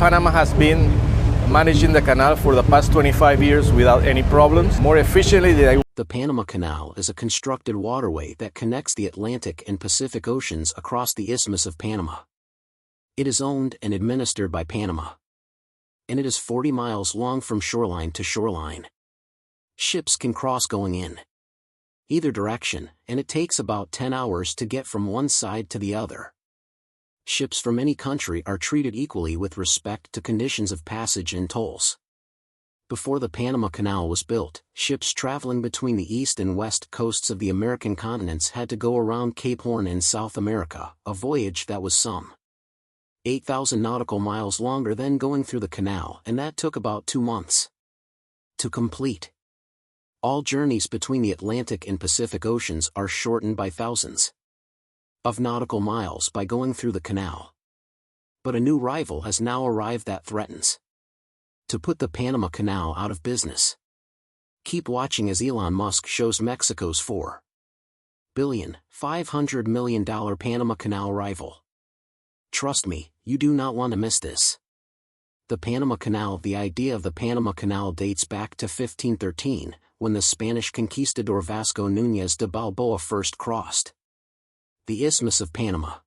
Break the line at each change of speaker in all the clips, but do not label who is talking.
Panama has been managing the canal for the past 25 years without any problems, more efficiently than
The Panama Canal is a constructed waterway that connects the Atlantic and Pacific Oceans across the Isthmus of Panama. It is owned and administered by Panama, and it is 40 miles long from shoreline to shoreline. Ships can cross going in either direction, and it takes about 10 hours to get from one side to the other. Ships from any country are treated equally with respect to conditions of passage and tolls. Before the Panama Canal was built, ships traveling between the east and west coasts of the American continents had to go around Cape Horn in South America, a voyage that was some 8,000 nautical miles longer than going through the canal, and that took about 2 months to complete. All journeys between the Atlantic and Pacific Oceans are shortened by thousands of nautical miles by going through the canal. But a new rival has now arrived that threatens to put the Panama Canal out of business. Keep watching as Elon Musk shows Mexico's $4.5 billion Panama Canal rival. Trust me, you do not want to miss this. The Panama Canal. The idea of the Panama Canal dates back to 1513, when the Spanish conquistador Vasco Núñez de Balboa first crossed the Isthmus of Panama.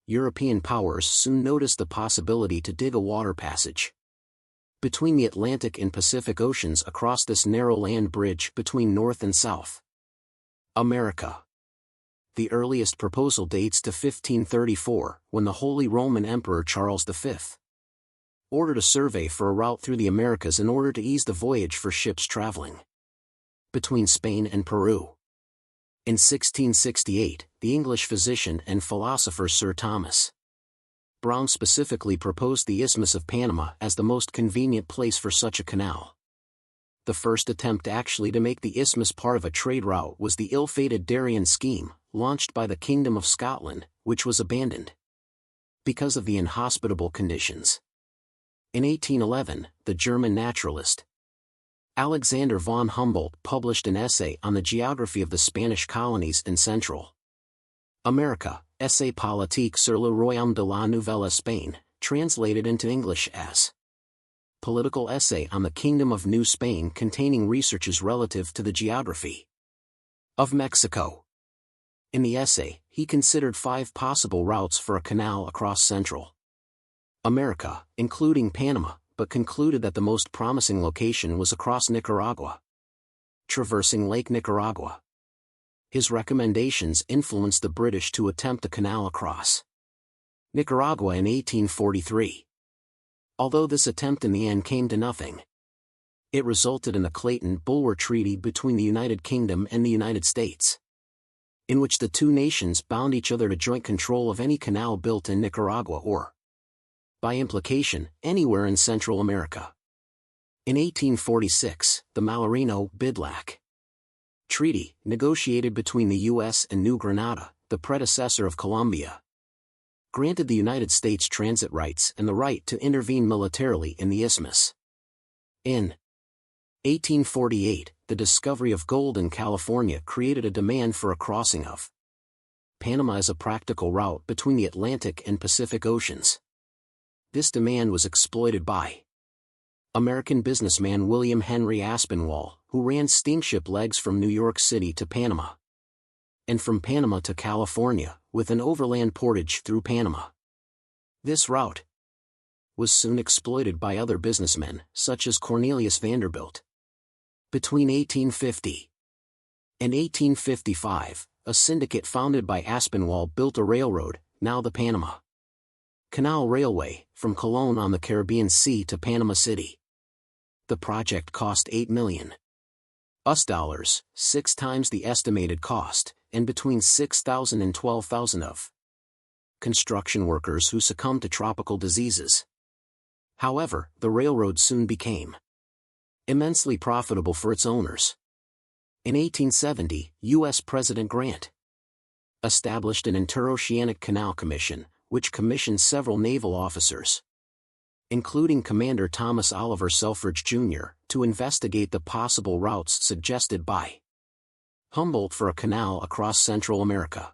European powers soon noticed the possibility to dig a water passage between the Atlantic and Pacific Oceans across this narrow land bridge between North and South America. The earliest proposal dates to 1534, when the Holy Roman Emperor Charles V ordered a survey for a route through the Americas in order to ease the voyage for ships traveling between Spain and Peru. In 1668, the English physician and philosopher Sir Thomas Browne specifically proposed the Isthmus of Panama as the most convenient place for such a canal. The first attempt actually to make the isthmus part of a trade route was the ill-fated Darien scheme, launched by the Kingdom of Scotland, which was abandoned because of the inhospitable conditions. In 1811, the German naturalist Alexander von Humboldt published an essay on the geography of the Spanish colonies in Central America, Essai politique sur le royaume de la Nouvelle-Espagne, translated into English as Political Essay on the Kingdom of New Spain, containing researches relative to the geography of Mexico. In the essay, he considered 5 possible routes for a canal across Central America, including Panama, but concluded that the most promising location was across Nicaragua, traversing Lake Nicaragua. His recommendations influenced the British to attempt the canal across Nicaragua in 1843. Although this attempt in the end came to nothing, it resulted in the Clayton-Bulwer Treaty between the United Kingdom and the United States, in which the two nations bound each other to joint control of any canal built in Nicaragua or, by implication, anywhere in Central America. In 1846, the Mallarino-Bidlack Treaty, negotiated between the U.S. and New Granada, the predecessor of Colombia, granted the United States transit rights and the right to intervene militarily in the isthmus. In 1848, the discovery of gold in California created a demand for a crossing of Panama as a practical route between the Atlantic and Pacific Oceans. This demand was exploited by American businessman William Henry Aspinwall, who ran steamship legs from New York City to Panama, and from Panama to California, with an overland portage through Panama. This route was soon exploited by other businessmen, such as Cornelius Vanderbilt. Between 1850 and 1855, a syndicate founded by Aspinwall built a railroad, now the Panama Canal Railway, from Colón on the Caribbean Sea to Panama City. The project cost $8 million US, 6 times the estimated cost, and between 6,000 and 12,000 of construction workers who succumbed to tropical diseases. However, the railroad soon became immensely profitable for its owners. In 1870, U.S. President Grant established an Interoceanic Canal Commission, which commissioned several naval officers, including Commander Thomas Oliver Selfridge, Jr., to investigate the possible routes suggested by Humboldt for a canal across Central America.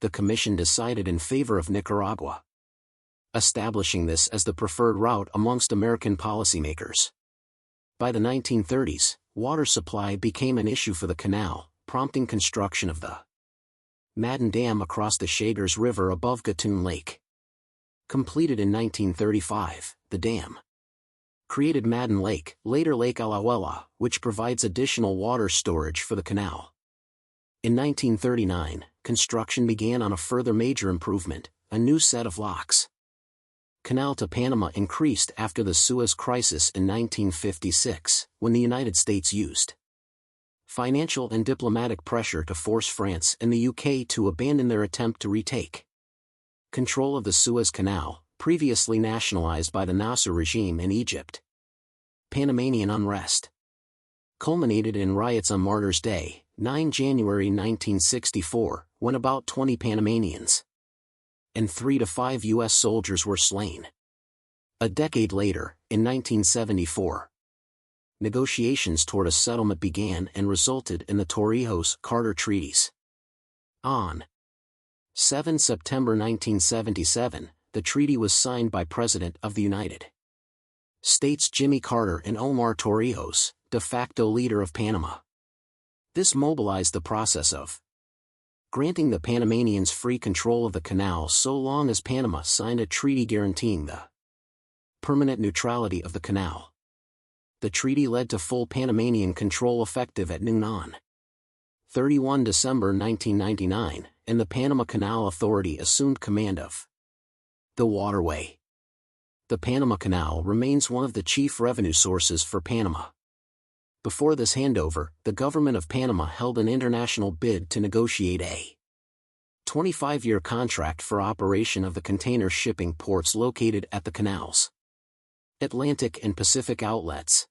The commission decided in favor of Nicaragua. establishing this as the preferred route amongst American policymakers. By the 1930s, water supply became an issue for the canal, prompting construction of the Madden Dam across the Chagres River above Gatun Lake. Completed in 1935, the dam created Madden Lake, later Lake Alajuela, which provides additional water storage for the canal. In 1939, construction began on a further major improvement, a new set of locks. Canal to Panama increased after the Suez Crisis in 1956, when the United States used financial and diplomatic pressure to force France and the UK to abandon their attempt to retake control of the Suez Canal, previously nationalized by the Nasser regime in Egypt. Panamanian unrest culminated in riots on Martyrs' Day, 9 January 1964, when about 20 Panamanians and 3 to 5 U.S. soldiers were slain. A decade later, in 1974, negotiations toward a settlement began and resulted in the Torrijos-Carter Treaties. On 7 September 1977, the treaty was signed by President of the United States Jimmy Carter and Omar Torrijos, de facto leader of Panama. This mobilized the process of granting the Panamanians free control of the canal so long as Panama signed a treaty guaranteeing the permanent neutrality of the canal. The treaty led to full Panamanian control effective at noon on 31 December 1999, and the Panama Canal Authority assumed command of the waterway. The Panama Canal remains one of the chief revenue sources for Panama. Before this handover, the government of Panama held an international bid to negotiate a 25-year contract for operation of the container shipping ports located at the canal's Atlantic and Pacific outlets.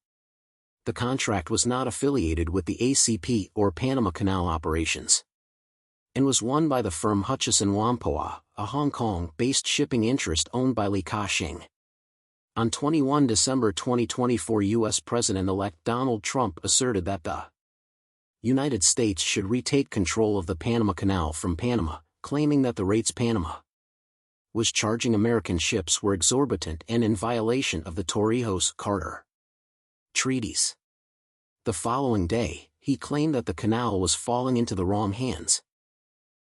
The contract was not affiliated with the ACP or Panama Canal operations, and was won by the firm Hutchison Whampoa, a Hong Kong-based shipping interest owned by Li Ka-shing. On 21 December 2024, U.S. President-elect Donald Trump asserted that the United States should retake control of the Panama Canal from Panama, claiming that the rates Panama was charging American ships were exorbitant and in violation of the Torrijos-Carter treaties. The following day, he claimed that the canal was falling into the wrong hands,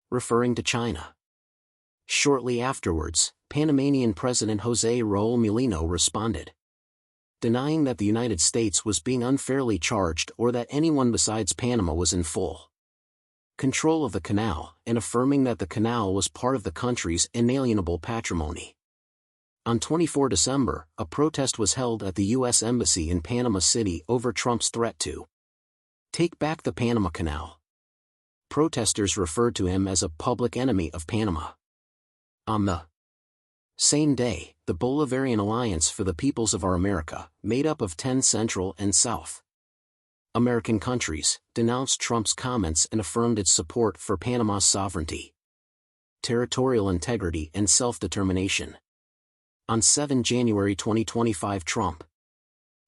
referring to China. Shortly afterwards, Panamanian President José Raúl Mulino responded, denying that the United States was being unfairly charged or that anyone besides Panama was in full control of the canal, and affirming that the canal was part of the country's inalienable patrimony. On 24 December, a protest was held at the U.S. Embassy in Panama City over Trump's threat to take back the Panama Canal. Protesters referred to him as a public enemy of Panama. On the same day, the Bolivarian Alliance for the Peoples of Our America, made up of 10 Central and South American countries, denounced Trump's comments and affirmed its support for Panama's sovereignty, territorial integrity and self-determination. On 7 January 2025, Trump,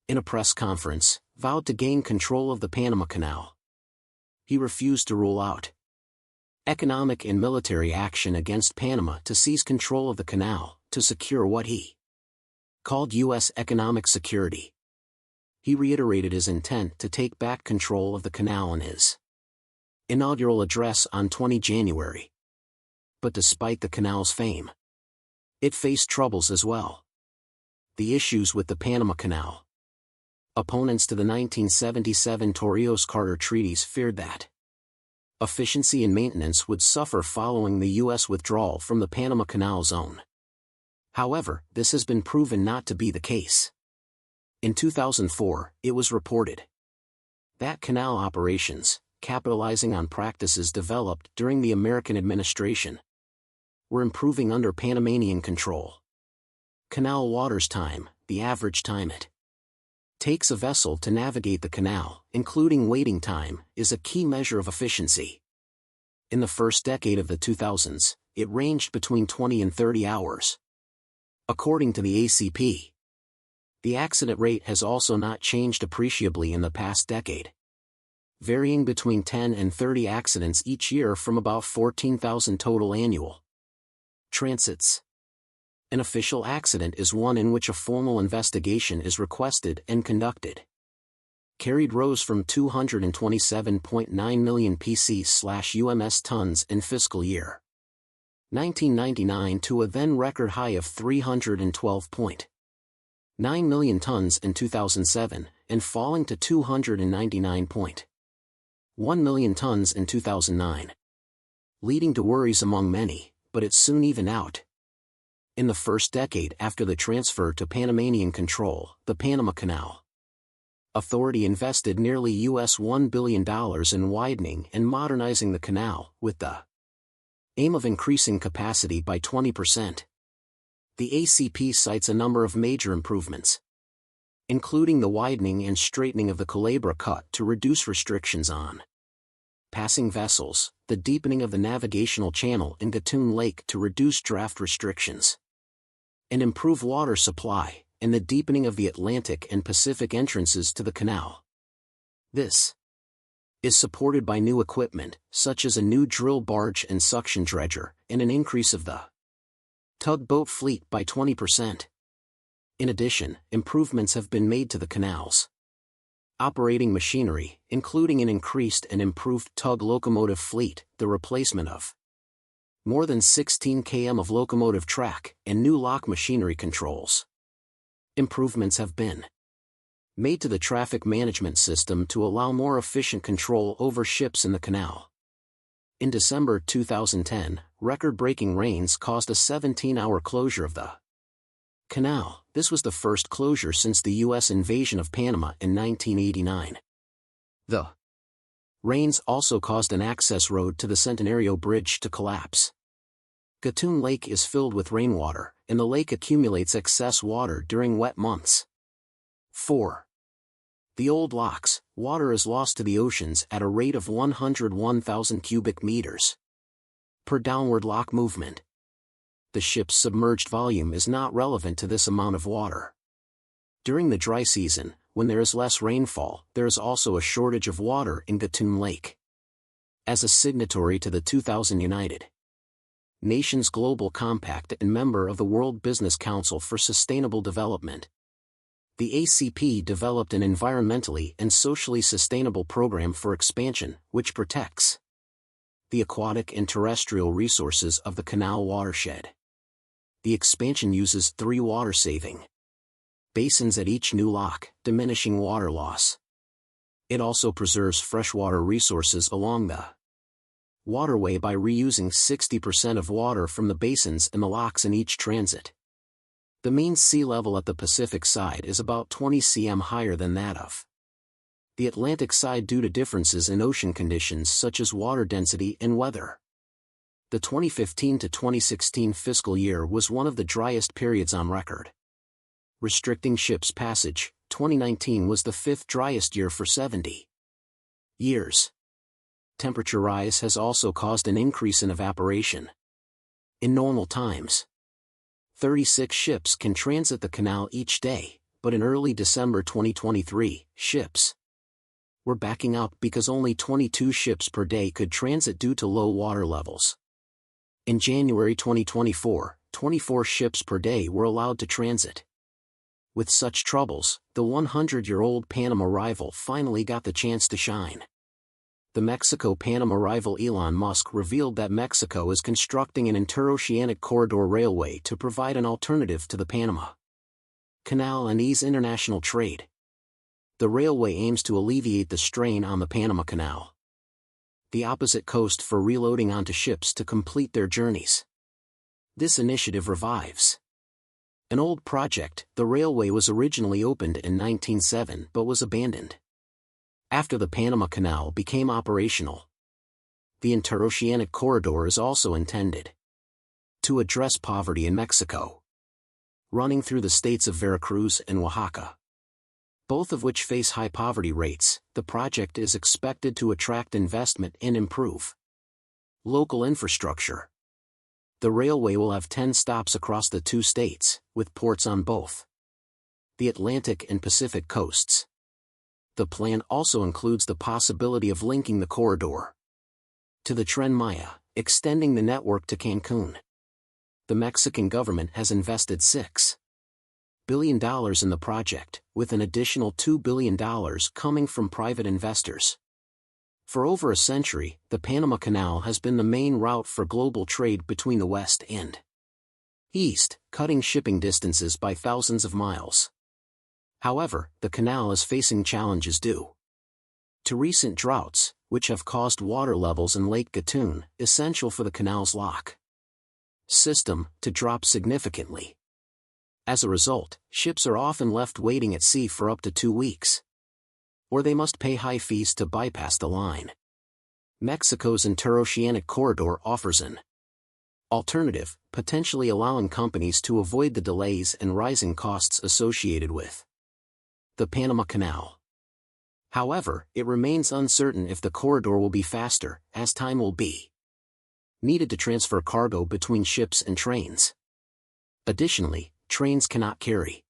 in a press conference, vowed to gain control of the Panama Canal. He refused to rule out economic and military action against Panama to seize control of the canal, to secure what he called U.S. economic security. He reiterated his intent to take back control of the canal in his inaugural address on 20 January. But despite the canal's fame, it faced troubles as well. The issues with the Panama Canal. Opponents to the 1977 Torrijos-Carter treaties feared that efficiency and maintenance would suffer following the U.S. withdrawal from the Panama Canal zone. However, this has been proven not to be the case. In 2004, it was reported that canal operations, capitalizing on practices developed during the American administration, were improving under Panamanian control. Canal waters time, the average time it takes a vessel to navigate the canal, including waiting time, is a key measure of efficiency. In the first decade of the 2000s, it ranged between 20 and 30 hours. According to the ACP, the accident rate has also not changed appreciably in the past decade, varying between 10 and 30 accidents each year from about 14,000 total annual transits. An official accident is one in which a formal investigation is requested and conducted. Carried rose from 227.9 million pc/UMS tons in fiscal year 1999 to a then record high of 312.9 million tons in 2007, and falling to 299.1 million tons in 2009. Leading to worries among many, but it soon evened out. In the first decade after the transfer to Panamanian control, the Panama Canal Authority invested nearly US $1 billion in widening and modernizing the canal, with the aim of increasing capacity by 20%. The ACP cites a number of major improvements, including the widening and straightening of the Culebra Cut to reduce restrictions on passing vessels, the deepening of the navigational channel in Gatun Lake to reduce draft restrictions, and improve water supply, and the deepening of the Atlantic and Pacific entrances to the canal. This is supported by new equipment, such as a new drill barge and suction dredger, and an increase of the tugboat fleet by 20%. In addition, improvements have been made to the canal's operating machinery, including an increased and improved tug locomotive fleet, the replacement of more than 16 km of locomotive track, and new lock machinery controls. Improvements have been made to the traffic management system to allow more efficient control over ships in the canal. In December 2010, record-breaking rains caused a 17-hour closure of the canal. This was the first closure since the U.S. invasion of Panama in 1989. The rains also caused an access road to the Centenario Bridge to collapse. Gatun Lake is filled with rainwater, and the lake accumulates excess water during wet months. 4. The old locks, water is lost to the oceans at a rate of 101,000 cubic meters per downward lock movement. The ship's submerged volume is not relevant to this amount of water. During the dry season, when there is less rainfall, there is also a shortage of water in Gatun Lake. As a signatory to the 2000 United Nations Global Compact and member of the World Business Council for Sustainable Development, the ACP developed an environmentally and socially sustainable program for expansion, which protects the aquatic and terrestrial resources of the canal watershed. The expansion uses 3 water-saving basins at each new lock, diminishing water loss. It also preserves freshwater resources along the waterway by reusing 60% of water from the basins and the locks in each transit. The mean sea level at the Pacific side is about 20 cm higher than that of the Atlantic side due to differences in ocean conditions such as water density and weather. The 2015 to 2016 fiscal year was one of the driest periods on record. Restricting ships' passage, 2019 was the 5th driest year for 70 years. Temperature rise has also caused an increase in evaporation. In normal times, 36 ships can transit the canal each day, but in early December 2023, ships were backing up because only 22 ships per day could transit due to low water levels. In January 2024, 24 ships per day were allowed to transit. With such troubles, the 100-year-old Panama rival finally got the chance to shine. The Mexico-Panama rival Elon Musk revealed that Mexico is constructing an Interoceanic Corridor railway to provide an alternative to the Panama Canal and ease international trade. The railway aims to alleviate the strain on the Panama Canal, the opposite coast, for reloading onto ships to complete their journeys. This initiative revives an old project. The railway was originally opened in 1907 but was abandoned after the Panama Canal became operational. The Interoceanic Corridor is also intended to address poverty in Mexico, running through the states of Veracruz and Oaxaca, both of which face high poverty rates. The project is expected to attract investment and improve local infrastructure. The railway will have 10 stops across the 2 states, with ports on both the Atlantic and Pacific coasts. The plan also includes the possibility of linking the corridor to the Tren Maya, extending the network to Cancun. the Mexican government has invested $6 billion in the project, with an additional $2 billion coming from private investors. For over a century, the Panama Canal has been the main route for global trade between the West and East, cutting shipping distances by thousands of miles. However, the canal is facing challenges due to recent droughts, which have caused water levels in Lake Gatun, essential for the canal's lock system, to drop significantly. As a result, ships are often left waiting at sea for up to 2 weeks. Or they must pay high fees to bypass the line. Mexico's Interoceanic Corridor offers an alternative, potentially allowing companies to avoid the delays and rising costs associated with the Panama Canal. However, it remains uncertain if the corridor will be faster, as time will be needed to transfer cargo between ships and trains. Additionally, trains cannot carry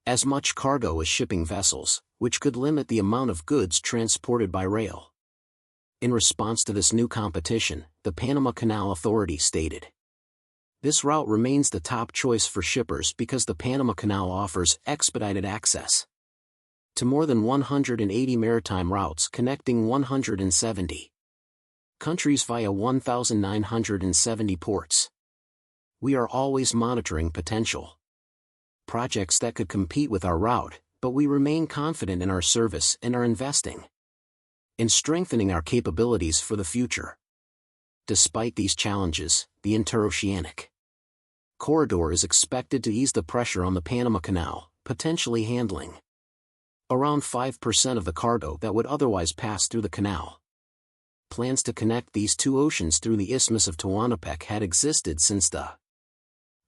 as much cargo as shipping vessels, which could limit the amount of goods transported by rail. In response to this new competition, the Panama Canal Authority stated, "This route remains the top choice for shippers because the Panama Canal offers expedited access to more than 180 maritime routes connecting 170 countries via 1,970 ports. We are always monitoring potential projects that could compete with our route, but we remain confident in our service and are investing in strengthening our capabilities for the future." Despite these challenges, the Interoceanic Corridor is expected to ease the pressure on the Panama Canal, potentially handling around 5% of the cargo that would otherwise pass through the canal. Plans to connect these two oceans through the Isthmus of Tehuantepec had existed since the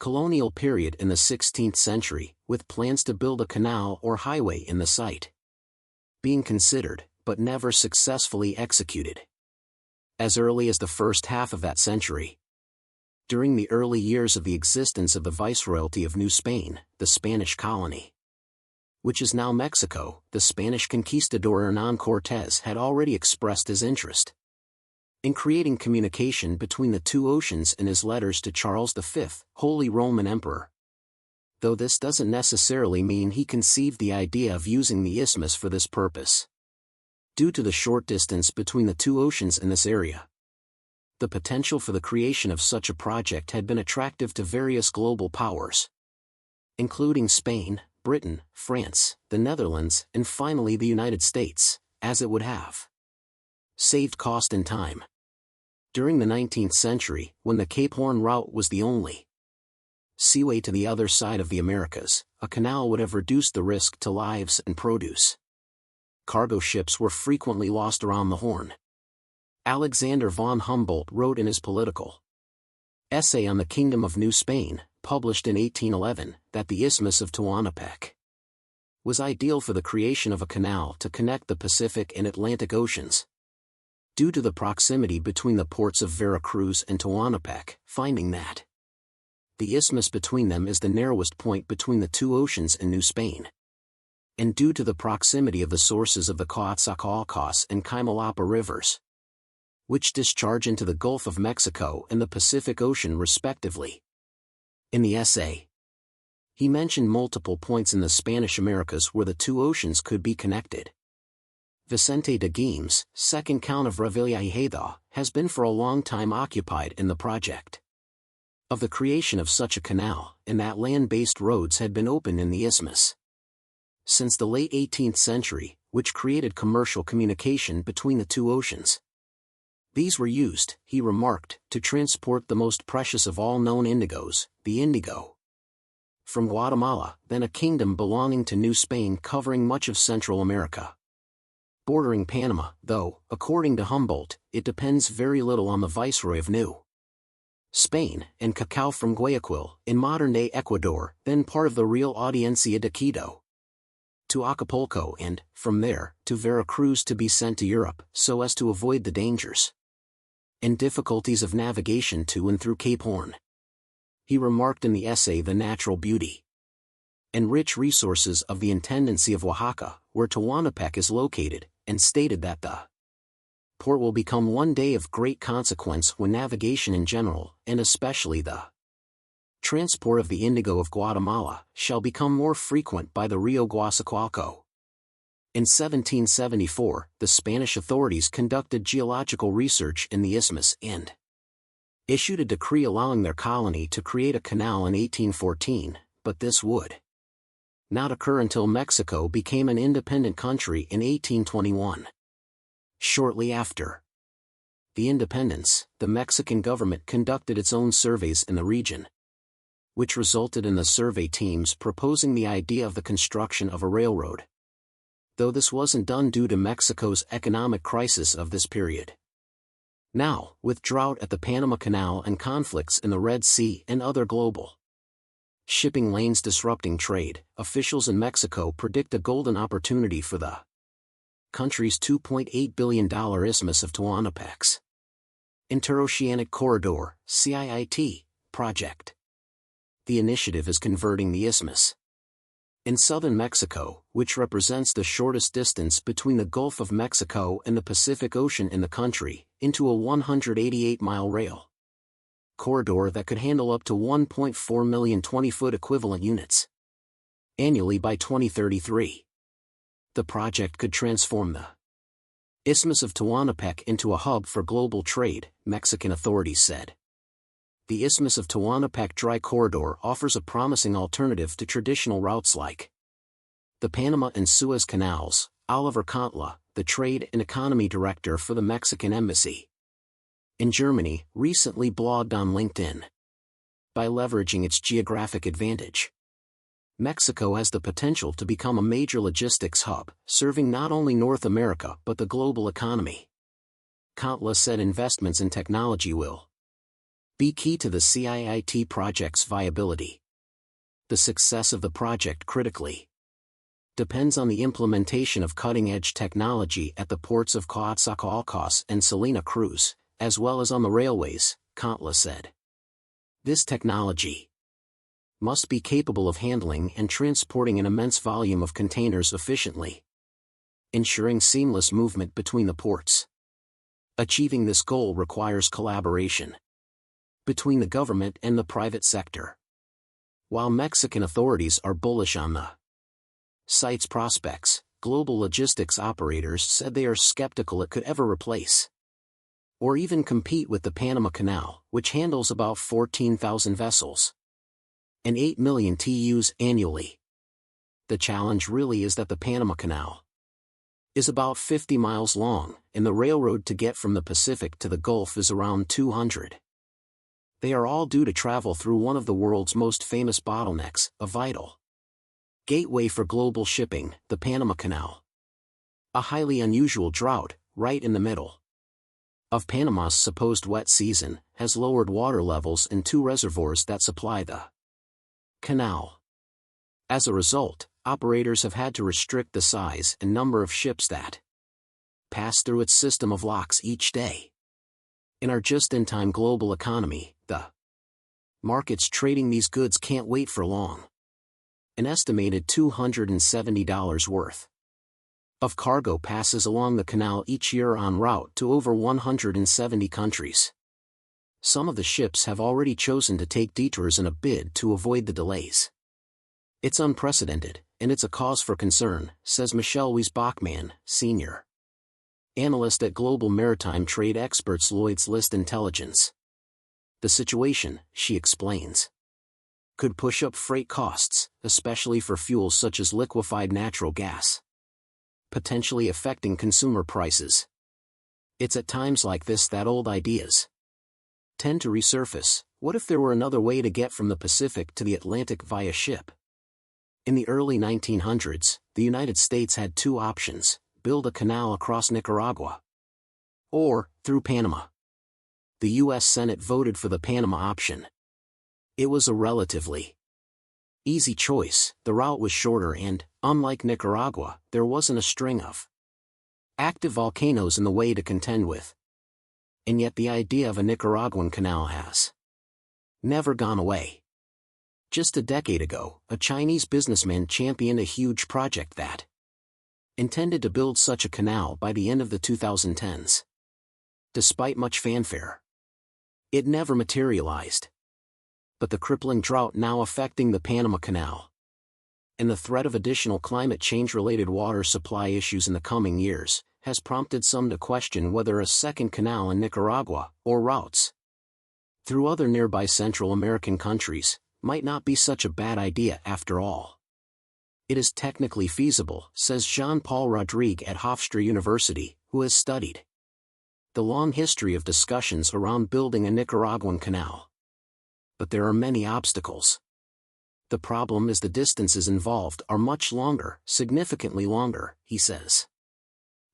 colonial period in the 16th century, with plans to build a canal or highway in the site being considered, but never successfully executed. As early as the first half of that century, during the early years of the existence of the Viceroyalty of New Spain, the Spanish colony, which is now Mexico, the Spanish conquistador Hernán Cortés had already expressed his interest in creating communication between the two oceans in his letters to Charles V, Holy Roman Emperor. Though this doesn't necessarily mean he conceived the idea of using the isthmus for this purpose. Due to the short distance between the two oceans in this area, the potential for the creation of such a project had been attractive to various global powers, including Spain, Britain, France, the Netherlands, and finally the United States, as it would have saved cost and time. During the 19th century, when the Cape Horn route was the only seaway to the other side of the Americas, a canal would have reduced the risk to lives and produce. Cargo ships were frequently lost around the Horn. Alexander von Humboldt wrote in his political essay on the Kingdom of New Spain, published in 1811, that the Isthmus of Tehuantepec was ideal for the creation of a canal to connect the Pacific and Atlantic Oceans. Due to the proximity between the ports of Veracruz and Tehuantepec, finding that the isthmus between them is the narrowest point between the two oceans in New Spain, and due to the proximity of the sources of the Coatzacoalcos and Kaimalapa rivers, which discharge into the Gulf of Mexico and the Pacific Ocean respectively. In the essay, he mentioned multiple points in the Spanish Americas where the two oceans could be connected. Vicente de Guime's second count of Revolutionize has been for a long time occupied in the project of the creation of such a canal, and that land-based roads had been opened in the isthmus since the late 18th century, which created commercial communication between the two oceans. These were used, he remarked, to transport the most precious of all known indigos, the indigo, from Guatemala, then a kingdom belonging to New Spain covering much of Central America. Bordering Panama, though, according to Humboldt, it depends very little on the Viceroy of New Spain, and cacao from Guayaquil, in modern-day Ecuador, then part of the Real Audiencia de Quito, to Acapulco and, from there, to Veracruz to be sent to Europe, so as to avoid the dangers and difficulties of navigation to and through Cape Horn. He remarked in the essay the natural beauty and rich resources of the Intendancy of Oaxaca, where Tehuantepec is located, and stated that the port will become one day of great consequence when navigation in general, and especially the Transport of the indigo of Guatemala shall become more frequent by the Rio Guasacualco. In 1774, the Spanish authorities conducted geological research in the isthmus and issued a decree allowing their colony to create a canal in 1814, but this would not occur until Mexico became an independent country in 1821. Shortly after the independence, the Mexican government conducted its own surveys in the region, which resulted in the survey teams proposing the idea of the construction of a railroad. Though this wasn't done due to Mexico's economic crisis of this period. Now, with drought at the Panama Canal and conflicts in the Red Sea and other global shipping lanes disrupting trade, officials in Mexico predict a golden opportunity for the country's $2.8 billion Isthmus of Tehuantepec Interoceanic Corridor, CIIT, project. The initiative is converting the isthmus in southern Mexico, which represents the shortest distance between the Gulf of Mexico and the Pacific Ocean in the country, into a 188-mile rail corridor that could handle up to 1.4 million 20-foot equivalent units annually by 2033. The project could transform the Isthmus of Tehuantepec into a hub for global trade, Mexican authorities said. The Isthmus of Tehuantepec Dry Corridor offers a promising alternative to traditional routes like the Panama and Suez Canals. Oliver Kontla, the Trade and Economy Director for the Mexican Embassy in Germany, recently blogged on LinkedIn. By leveraging its geographic advantage, Mexico has the potential to become a major logistics hub, serving not only North America but the global economy. Kontla said investments in technology will be key to the CIIT project's viability. The success of the project critically depends on the implementation of cutting-edge technology at the ports of Coatzacoalcos and Salina Cruz, as well as on the railways, Kontla said. This technology must be capable of handling and transporting an immense volume of containers efficiently, ensuring seamless movement between the ports. Achieving this goal requires collaboration between the government and the private sector. While Mexican authorities are bullish on the site's prospects, global logistics operators said they are skeptical it could ever replace or even compete with the Panama Canal, which handles about 14,000 vessels and 8 million TEUs annually. The challenge really is that the Panama Canal is about 50 miles long, and the railroad to get from the Pacific to the Gulf is around 200. They are all due to travel through one of the world's most famous bottlenecks, a vital gateway for global shipping, the Panama Canal. A highly unusual drought, right in the middle of Panama's supposed wet season, has lowered water levels in two reservoirs that supply the canal. As a result, operators have had to restrict the size and number of ships that pass through its system of locks each day. In our just-in-time global economy, the markets trading these goods can't wait for long. An estimated $270 worth of cargo passes along the canal each year en route to over 170 countries. Some of the ships have already chosen to take detours in a bid to avoid the delays. It's unprecedented, and it's a cause for concern, says Michelle Wiesbachmann, senior analyst at global maritime trade experts Lloyd's List Intelligence. The situation, she explains, could push up freight costs, especially for fuels such as liquefied natural gas, potentially affecting consumer prices. It's at times like this that old ideas tend to resurface. What if there were another way to get from the Pacific to the Atlantic via ship? In the early 1900s, the United States had two options: build a canal across Nicaragua or through Panama. The U.S. Senate voted for the Panama option. It was a relatively easy choice. The route was shorter and, unlike Nicaragua, there wasn't a string of active volcanoes in the way to contend with. And yet the idea of a Nicaraguan canal has never gone away. Just a decade ago, a Chinese businessman championed a huge project that intended to build such a canal by the end of the 2010s. Despite much fanfare, it never materialized. but the crippling drought now affecting the Panama Canal, and the threat of additional climate change-related water supply issues in the coming years, has prompted some to question whether a second canal in Nicaragua, or routes through other nearby Central American countries, might not be such a bad idea after all. It is technically feasible, says Jean-Paul Rodrigue at Hofstra University, who has studied the long history of discussions around building a Nicaraguan canal. But there are many obstacles. The problem is the distances involved are much longer, significantly longer, he says.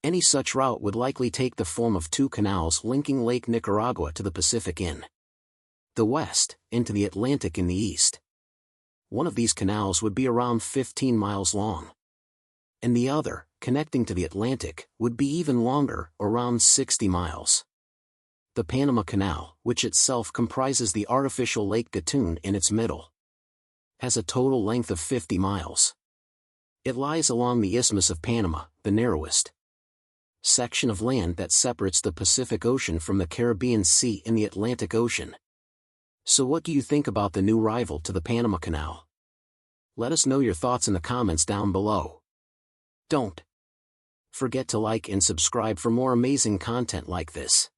Any such route would likely take the form of two canals linking Lake Nicaragua to the Pacific in the west, into the Atlantic in the east. One of these canals would be around 15 miles long. And the other, connecting to the Atlantic, would be even longer, around 60 miles. The Panama Canal, which itself comprises the artificial Lake Gatun in its middle, has a total length of 50 miles. It lies along the Isthmus of Panama, the narrowest section of land that separates the Pacific Ocean from the Caribbean Sea and the Atlantic Ocean. So what do you think about the new rival to the Panama Canal? Let us know your thoughts in the comments down below. Don't forget to like and subscribe for more amazing content like this.